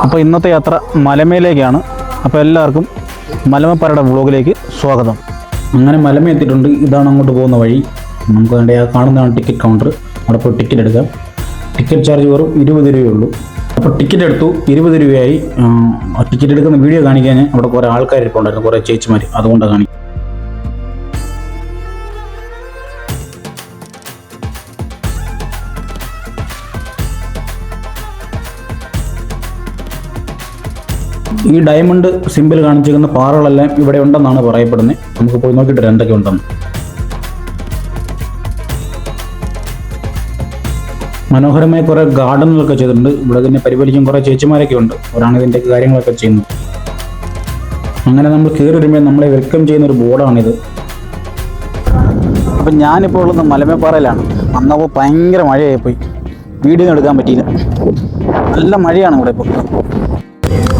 അപ്പോൾ ഇന്നത്തെ യാത്ര മലമേലേക്കാണ്. അപ്പോൾ എല്ലാവർക്കും മലമപ്പാറയുടെ വ്ളോഗിലേക്ക് സ്വാഗതം. അങ്ങനെ മലമേ എത്തിയിട്ടുണ്ട്. ഇതാണ് അങ്ങോട്ട് പോകുന്ന വഴി. നമുക്ക് വേണ്ട ആ കാണുന്നതാണ് ടിക്കറ്റ് കൗണ്ടർ. അവിടെ പോയി ടിക്കറ്റ് എടുക്കാം. ടിക്കറ്റ് ചാർജ് വെറും 20 രൂപയേ ഉള്ളൂ. അപ്പോൾ ടിക്കറ്റ് എടുത്തു, 20 രൂപയായി. ടിക്കറ്റ് എടുക്കുന്ന വീഡിയോ കാണിക്കാൻ അവിടെ കുറേ ആൾക്കാർ ഇരിപ്പുണ്ടായിരുന്നു, കുറേ ചേച്ചിമാർ, അതുകൊണ്ടാണ് കാണിക്കുന്നത്. ഈ ഡയമണ്ട് സിമ്പിൾ കാണിച്ചിരിക്കുന്ന പാറകളെല്ലാം ഇവിടെ ഉണ്ടെന്നാണ് പറയപ്പെടുന്നത്. നമുക്ക് പോയി നോക്കിയിട്ട് എന്തൊക്കെ ഉണ്ടെന്ന്. മനോഹരമായ കുറേ ഗാർഡനുകളൊക്കെ ചെയ്തിട്ടുണ്ട്. ഇവിടെ തന്നെ പരിപാലിക്കും കുറേ ചേച്ചിമാരൊക്കെ ഉണ്ട്. അവരാണ് ഇതിൻ്റെ കാര്യങ്ങളൊക്കെ ചെയ്യുന്നത്. അങ്ങനെ നമ്മൾ കയറി വരുമ്പോൾ നമ്മളെ വെൽക്കം ചെയ്യുന്ന ഒരു ബോർഡാണിത്. അപ്പം ഞാനിപ്പോൾ ഉള്ളത് മലമേപ്പാറയിലാണ്. അന്നപ്പോൾ ഭയങ്കര മഴയായിപ്പോയി, വീഡിയോ എടുക്കാൻ പറ്റിയില്ല. നല്ല മഴയാണ് ഇവിടെ ഇപ്പോൾ.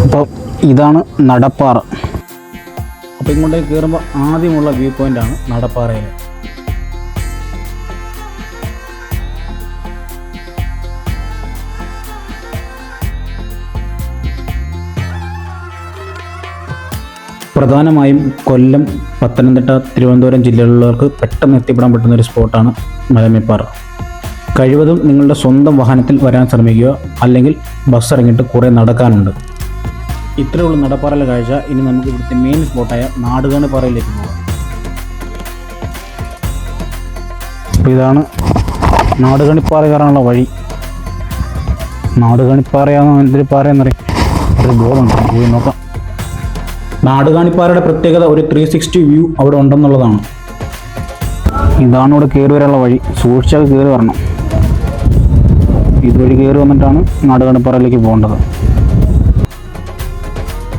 അപ്പോൾ ഇതാണ് നടപ്പാറ. അപ്പോൾ ഇങ്ങോട്ടേക്ക് കയറുമ്പോൾ ആദ്യമുള്ള വ്യൂ പോയിൻ്റാണ് നടപ്പാറയിൽ. പ്രധാനമായും കൊല്ലം, പത്തനംതിട്ട, തിരുവനന്തപുരം ജില്ലകളിലുള്ളവർക്ക് പെട്ടെന്ന് എത്തിപ്പെടാൻ പറ്റുന്ന ഒരു സ്പോട്ടാണ് മലമേപ്പാറ. കഴിവതും നിങ്ങളുടെ സ്വന്തം വാഹനത്തിൽ വരാൻ ശ്രമിക്കുക, അല്ലെങ്കിൽ ബസ് ഇറങ്ങിയിട്ട് കുറേ നടക്കാനുണ്ട്. ഇത്രയുള്ള നടപ്പാറയിലെ കാഴ്ച. ഇനി നമുക്ക് ഇവിടുത്തെ മെയിൻ സ്പോട്ടായ നാടുകാണിപ്പാറയിലേക്ക് പോകാം. അപ്പോൾ ഇതാണ് നാടുകാണിപ്പാറ കയറാനുള്ള വഴി. നാടുകാണിപ്പാറയാണോ എന്തൊരു പാറയെന്നറിയാം, ഒരു ബോർഡുണ്ട്, പോയി നോക്കാം. നാടുകാണിപ്പാറയുടെ പ്രത്യേകത ഒരു 360 വ്യൂ അവിടെ ഉണ്ടെന്നുള്ളതാണ്. ഇതാണ് ഇവിടെ കയറി വരാനുള്ള വഴി. സൂക്ഷിച്ചൊക്കെ കയറി വരണം. ഇതുവഴി കയറി വന്നിട്ടാണ് നാടുകാണിപ്പാറയിലേക്ക് പോകേണ്ടത്.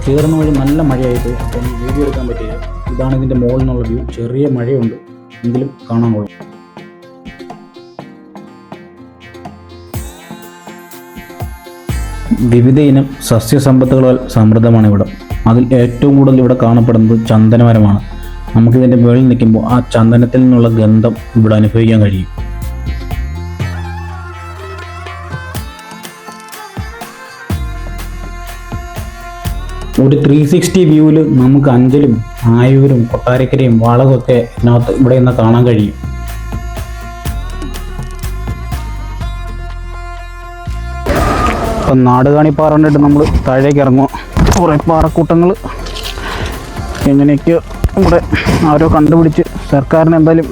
കയറുന്ന വഴി നല്ല മഴയായിപ്പോയി, അപ്പോൾ വീഡിയോ എടുക്കാൻ പറ്റില്ല. ഇതാണ് ഇതിൻ്റെ മുകളിൽ നിന്നുള്ള വ്യൂ. ചെറിയ മഴയുണ്ട്, എങ്കിലും കാണാൻ പോയി. വിവിധ ഇനം സസ്യസമ്പത്തുകളാൽ സമൃദ്ധമാണ് ഇവിടെ. അതിൽ ഏറ്റവും കൂടുതൽ ഇവിടെ കാണപ്പെടുന്നത് ചന്ദനമരമാണ്. നമുക്കിതിൻ്റെ മുകളിൽ നിൽക്കുമ്പോൾ ആ ചന്ദനത്തിൽ നിന്നുള്ള ഗന്ധം ഇവിടെ അനുഭവിക്കാൻ കഴിയും. ഒരു 360 വ്യൂവിൽ നമുക്ക് അഞ്ചലും ആയൂരും കൊട്ടാരക്കരയും വാളകമൊക്കെ ഇതിനകത്ത് ഇവിടെ നിന്ന് കാണാൻ കഴിയും. ഇപ്പം നാടുകാണിപ്പാറ കണ്ടിട്ട് നമ്മൾ താഴേക്ക് ഇറങ്ങും. കുറേ പാറക്കൂട്ടങ്ങൾ എങ്ങനെയൊക്കെയോ ഇവിടെ ആരോ കണ്ടുപിടിച്ച് സർക്കാരിന് എന്തായാലും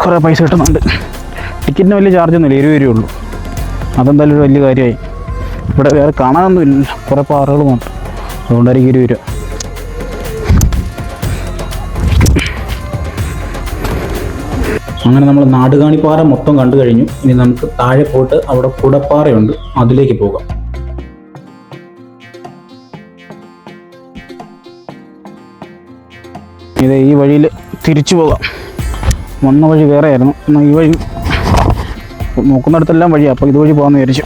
കുറേ പൈസ കിട്ടുന്നുണ്ട്. ടിക്കറ്റിന് വലിയ ചാർജൊന്നുമില്ല, 20 രൂപയേ ഉള്ളൂ. അതെന്തായാലും ഒരു വലിയ കാര്യമായി. ഇവിടെ വേറെ കാണാനൊന്നുമില്ല, കുറേ പാറകൾ മാത്രം, അതുകൊണ്ടായിരിക്കും 20 രൂപ. അങ്ങനെ നമ്മൾ നാടുകാണിപ്പാറ മൊത്തം കണ്ടു കഴിഞ്ഞു. ഇനി നമുക്ക് താഴെ പോയിട്ട് അവിടെ കുടപ്പാറയുണ്ട്, അതിലേക്ക് പോകാം. ഇത് ഈ വഴിയിൽ തിരിച്ചു പോകാം. വന്ന വഴി വേറെ ആയിരുന്നു, എന്നാൽ ഈ വഴി നോക്കുന്നിടത്തെല്ലാം വഴിയാണ്. അപ്പോൾ ഇതുവഴി പോകാമെന്ന് വിചാരിച്ചു.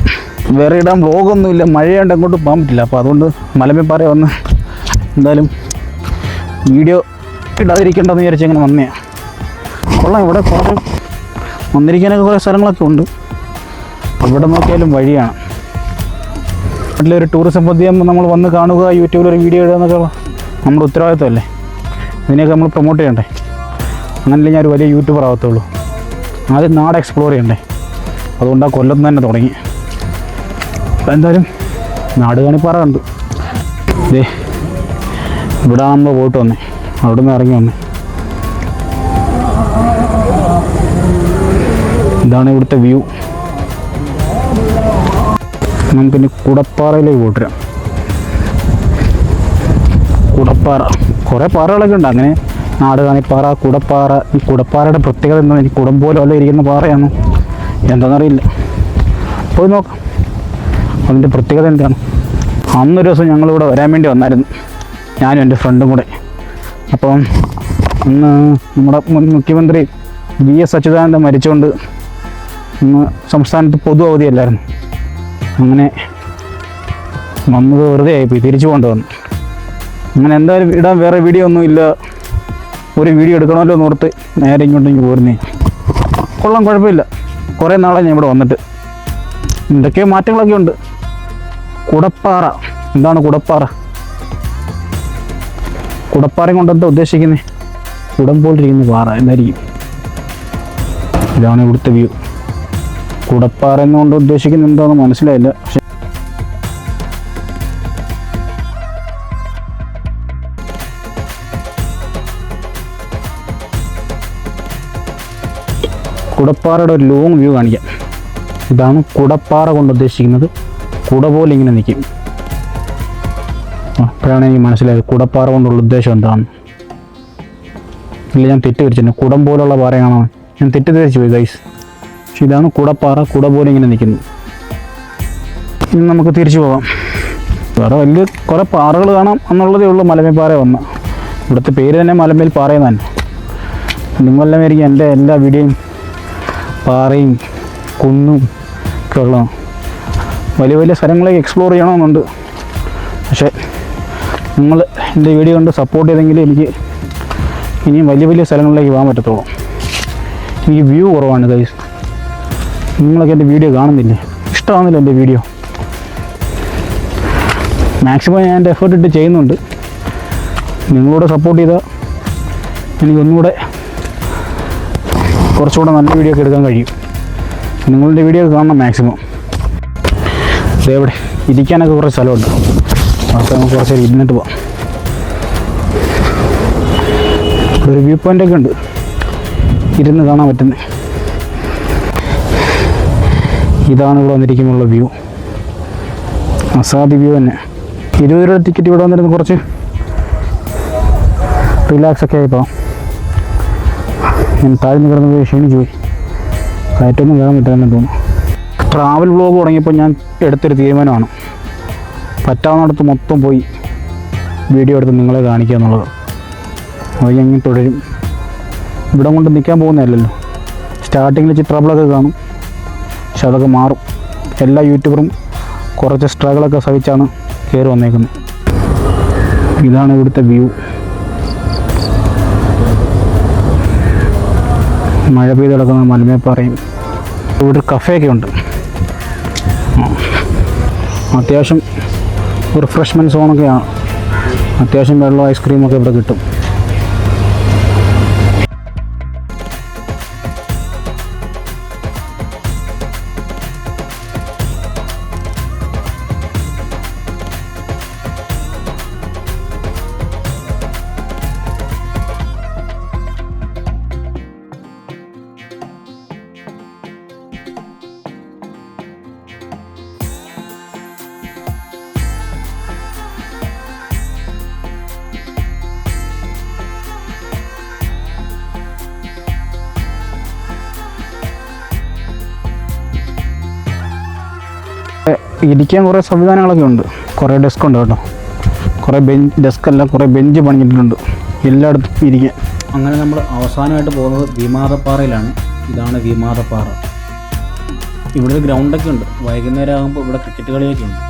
വേറെ ഇടാൻ വ്ളോഗൊന്നുമില്ല, മഴയാണ്ട് അങ്ങോട്ട് പോകാൻ പറ്റില്ല. അപ്പോൾ അതുകൊണ്ട് മലമേപ്പാറ വന്ന് എന്തായാലും വീഡിയോ ഇടാതിരിക്കേണ്ടെന്ന് വിചാരിച്ച് അങ്ങനെ വന്നതാണ്. കൊള്ളാം, ഇവിടെ കുറേ വന്നിരിക്കാനൊക്കെ കുറേ സ്ഥലങ്ങളൊക്കെ ഉണ്ട്. ഇവിടെ നോക്കിയാലും വഴിയാണ്. നാട്ടിലൊരു ടൂറിസം പദ്ധതിയാകുമ്പോൾ നമ്മൾ വന്ന് കാണുക, യൂട്യൂബിലൊരു വീഡിയോ ഇടുക എന്നൊക്കെ നമ്മുടെ ഉത്തരവാദിത്തമല്ലേ. ഇതിനെയൊക്കെ നമ്മൾ പ്രൊമോട്ട് ചെയ്യണ്ടേ. അങ്ങനെയല്ലേ ഞാൻ ഒരു വലിയ യൂട്യൂബർ ആവത്തുള്ളൂ. ആദ്യം നാട് എക്സ്പ്ലോർ ചെയ്യണ്ടേ. അതുകൊണ്ടാണ് കൊല്ലത്ത് തന്നെ തുടങ്ങി. അപ്പോൾ എന്തായാലും നാടുകാണിപ്പാറ കണ്ടു. ദേ ഇവിടെ നമ്മൾ പോയിട്ട് വന്നേ, അവിടെ നിന്ന് ഇറങ്ങി വന്നേ. ഇതാണ് ഇവിടുത്തെ വ്യൂ. നമുക്കിനി കുടപ്പാറയിലേക്ക് പോയിട്ടിരാം. കുടപ്പാറ കുറേ പാറകളൊക്കെ ഉണ്ട്. അങ്ങനെ നാടുകാണിപ്പാറ, കുടപ്പാറ. ഈ കുടപ്പാറയുടെ പ്രത്യേകത എന്താ, എനിക്ക് കുടം പോലെ വല്ല ഇരിക്കുന്ന പാറയാണ്, എന്താണെന്നറിയില്ല. പോയി നോക്കാം അതിൻ്റെ പ്രത്യേകത എന്താണ്. അന്നൊരു ദിവസം ഞങ്ങളിവിടെ വരാൻ വേണ്ടി വന്നായിരുന്നു, ഞാനും എൻ്റെ ഫ്രണ്ടും കൂടെ. അപ്പം ഇന്ന് നമ്മുടെ മുൻ മുഖ്യമന്ത്രി VS അച്യുതാനന്ദൻ മരിച്ചുകൊണ്ട് ഇന്ന് സംസ്ഥാനത്ത് പൊതു അവധിയല്ലായിരുന്നു. അങ്ങനെ വന്നത് വെറുതെ ആയിപ്പോയി, തിരിച്ചു പോകേണ്ടി വന്നു. അങ്ങനെ എന്തായാലും ഇടാൻ വേറെ വീഡിയോ ഒന്നുമില്ല, ഒരു വീഡിയോ എടുക്കണമല്ലോ എന്ന് ഓർത്ത് നേരെ ഇങ്ങോട്ടേക്ക് പോരുന്നേ. കൊള്ളാം, കുഴപ്പമില്ല. കുറേ നാളെ ഞാൻ ഇവിടെ വന്നിട്ട് എന്തൊക്കെയോ മാറ്റങ്ങളൊക്കെ ഉണ്ട്. കുടപ്പാറ. എന്താണ് കുടപ്പാറ? കുടപ്പാറയും കൊണ്ട് എന്താ ഉദ്ദേശിക്കുന്നത്? കുടം പോലിരിക്കുന്ന പാറ എന്തായിരിക്കും? ഇതാണ് ഇവിടുത്തെ വ്യൂ. കുടപ്പാറ എന്നുകൊണ്ട് ഉദ്ദേശിക്കുന്നത് എന്താണെന്ന് മനസ്സിലായില്ല. പക്ഷെ കുടപ്പാറയുടെ ഒരു ലോങ് വ്യൂ കാണിക്കാം. ഇതാണ് കുടപ്പാറ കൊണ്ട് ഉദ്ദേശിക്കുന്നത്. കുട പോലെ ഇങ്ങനെ നിൽക്കും. അപ്പോഴാണ് എനിക്ക് മനസ്സിലായത് കുടപ്പാറ കൊണ്ടുള്ള ഉദ്ദേശം എന്താണ്. ഇല്ല, ഞാൻ തെറ്റിദ്ധരിച്ചു. കുടം പോലുള്ള പാറയാണോ? ഞാൻ തെറ്റിദ്ധരിച്ചു പോയി ഗൈസ്. പക്ഷെ ഇതാണ് കുടപ്പാറ. കുട പോലെ ഇങ്ങനെ നിൽക്കുന്നു. ഇനി നമുക്ക് തിരിച്ചു പോകാം. വേറെ വലിയ കുറേ പാറകൾ കാണാം എന്നുള്ളതേ ഉള്ളൂ. മലമേൽ പാറ വന്ന ഇവിടുത്തെ പേര് തന്നെ മലമേൽ പാറയെന്ന് തന്നെ. നിങ്ങളെല്ലാം ആയിരിക്കും എൻ്റെ എല്ലാ വീഡിയോയും പാറയും കുന്നും ഒക്കെ ഉള്ളതാണ്. വലിയ വലിയ സ്ഥലങ്ങളേക്ക് എക്സ്പ്ലോർ ചെയ്യണമെന്നുണ്ട്. പക്ഷേ നിങ്ങൾ എൻ്റെ വീഡിയോ കൊണ്ട് സപ്പോർട്ട് ചെയ്തെങ്കിൽ എനിക്ക് ഇനിയും വലിയ വലിയ സ്ഥലങ്ങളിലേക്ക് പോകാൻ പറ്റത്തുള്ളൂ. എനിക്ക് വ്യൂ കുറവാണ് ഗൈസ്. നിങ്ങളൊക്കെ എൻ്റെ വീഡിയോ കാണുന്നില്ലേ? ഇഷ്ടമാകുന്നില്ല എൻ്റെ വീഡിയോ. മാക്സിമം ഞാൻ എൻ്റെ എഫേർട്ട് ഇട്ട് ചെയ്യുന്നുണ്ട്. നിങ്ങളോട് സപ്പോർട്ട് ചെയ്താൽ എനിക്കൊന്നുകൂടെ കുറച്ചുകൂടെ നല്ല വീഡിയോ ഒക്കെ എടുക്കാൻ കഴിയും. നിങ്ങളുടെ വീഡിയോ കാണണം മാക്സിമം. ഇതെവിടെ ഇരിക്കാനൊക്കെ കുറച്ച് സ്ഥലമുണ്ട്. അപ്പോൾ നമുക്ക് കുറച്ച് നേരം ഇരുന്നിട്ട് പോകാം. ഇവിടെ ഒരു വ്യൂ പോയിൻ്റൊക്കെ ഉണ്ട്, ഇരുന്ന് കാണാൻ പറ്റുന്നത്. ഇതാണ് ഇവിടെ വന്നിരിക്കുമ്പോഴുള്ള വ്യൂ. അസാധ്യ വ്യൂ തന്നെ. 20 രൂപ ടിക്കറ്റ് ഇവിടെ വന്നിരുന്ന് കുറച്ച് റിലാക്സ് ഒക്കെ ആയിപ്പോൾ ഞാൻ താഴ്ന്ന് കിടന്ന് പോയി ക്ഷീണിച്ച് പോയി. കയറ്റൊന്നും കയറാൻ പറ്റുമെന്ന് തോന്നുന്നു. ട്രാവൽ വ്ളോഗ് തുടങ്ങിയപ്പോൾ ഞാൻ എടുത്തൊരു തീരുമാനമാണ്, പറ്റാവുന്നിടത്ത് മൊത്തം പോയി വീഡിയോ എടുത്ത് നിങ്ങളെ കാണിക്കുക എന്നുള്ളത്. അത് ഞാൻ തുടരും. ഇവിടെ കൊണ്ട് നിൽക്കാൻ പോകുന്നതല്ലല്ലോ. സ്റ്റാർട്ടിങ്ങിൽ ഇച്ചിരി ട്രബിളൊക്കെ കാണും, പക്ഷെ അതൊക്കെ മാറും. എല്ലാ യൂട്യൂബറും കുറച്ച് സ്ട്രഗിളൊക്കെ സഹിച്ചാണ് കയറി വന്നേക്കുന്നത്. ഇതാണ് ഇവിടുത്തെ വ്യൂ. മഴ പെയ്ത് കിടക്കുന്ന മലമേപ്പാറയും. ഇവിടെ ഒരു കഫേയൊക്കെ ഉണ്ട്. അത്യാവശ്യം റിഫ്രഷ്മെൻറ്റ് സോണൊക്കെയാണ്. അത്യാവശ്യം വെള്ളം ഐസ്ക്രീമൊക്കെ ഇവിടെ കിട്ടും. ഇരിക്കാൻ കുറേ സംവിധാനങ്ങളൊക്കെ ഉണ്ട്. കുറേ ഡെസ്ക് ഉണ്ട് കേട്ടോ. കുറേ ഡെസ്കല്ല, കുറേ ബെഞ്ച് പണിഞ്ഞിട്ടുണ്ട് എല്ലായിടത്തും ഇരിക്കാൻ. അങ്ങനെ നമ്മൾ അവസാനമായിട്ട് പോകുന്നത് വിമാതപ്പാറയിലാണ്. ഇതാണ് വിമാതപ്പാറ. ഇവിടെ ഒരു ഗ്രൗണ്ടൊക്കെ ഉണ്ട്. വൈകുന്നേരം ആകുമ്പോൾ ഇവിടെ ക്രിക്കറ്റ് കളിയൊക്കെ ഉണ്ട്.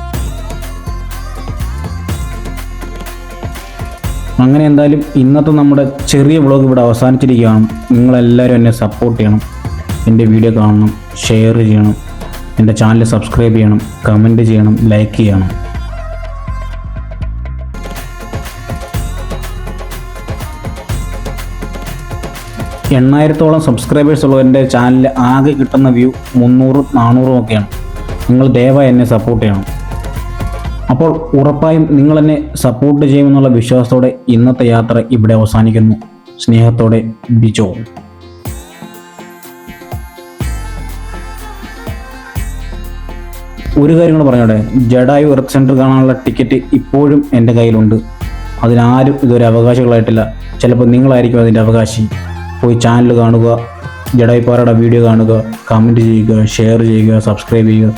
അങ്ങനെ എന്തായാലും ഇന്നത്തെ നമ്മുടെ ചെറിയ വ്ളോഗ് ഇവിടെ അവസാനിച്ചിരിക്കുകയാണ്. നിങ്ങളെല്ലാവരും എന്നെ സപ്പോർട്ട് ചെയ്യണം. എൻ്റെ വീഡിയോ കാണണം, ഷെയർ ചെയ്യണം, എൻ്റെ ചാനൽ സബ്സ്ക്രൈബ് ചെയ്യണം, കമൻറ്റ് ചെയ്യണം, ലൈക്ക് ചെയ്യണം. എണ്ണായിരത്തോളം സബ്സ്ക്രൈബേഴ്സ് ഉള്ള എൻ്റെ ചാനലിൽ ആകെ കിട്ടുന്ന വ്യൂ 300-400 ഒക്കെയാണ്. നിങ്ങൾ ദയവായി എന്നെ സപ്പോർട്ട് ചെയ്യണം. അപ്പോൾ ഉറപ്പായും നിങ്ങളെന്നെ സപ്പോർട്ട് ചെയ്യുമെന്നുള്ള വിശ്വാസത്തോടെ ഇന്നത്തെ യാത്ര ഇവിടെ അവസാനിക്കുന്നു. സ്നേഹത്തോടെ ബിജോ. ഒരു കാര്യം കൂടെ പറഞ്ഞോട്ടെ, ജഡായു എർത്ത് സെൻറ്റർ കാണാനുള്ള ടിക്കറ്റ് ഇപ്പോഴും എൻ്റെ കയ്യിലുണ്ട്. അതിനാരും ഇതൊരു അവകാശികളായിട്ടില്ല. ചിലപ്പോൾ നിങ്ങളായിരിക്കും അതിൻ്റെ അവകാശി. പോയി ചാനൽ കാണുക, ജഡായു പാറയുടെ വീഡിയോ കാണുക, കമൻറ്റ് ചെയ്യുക, ഷെയർ ചെയ്യുക, സബ്സ്ക്രൈബ് ചെയ്യുക.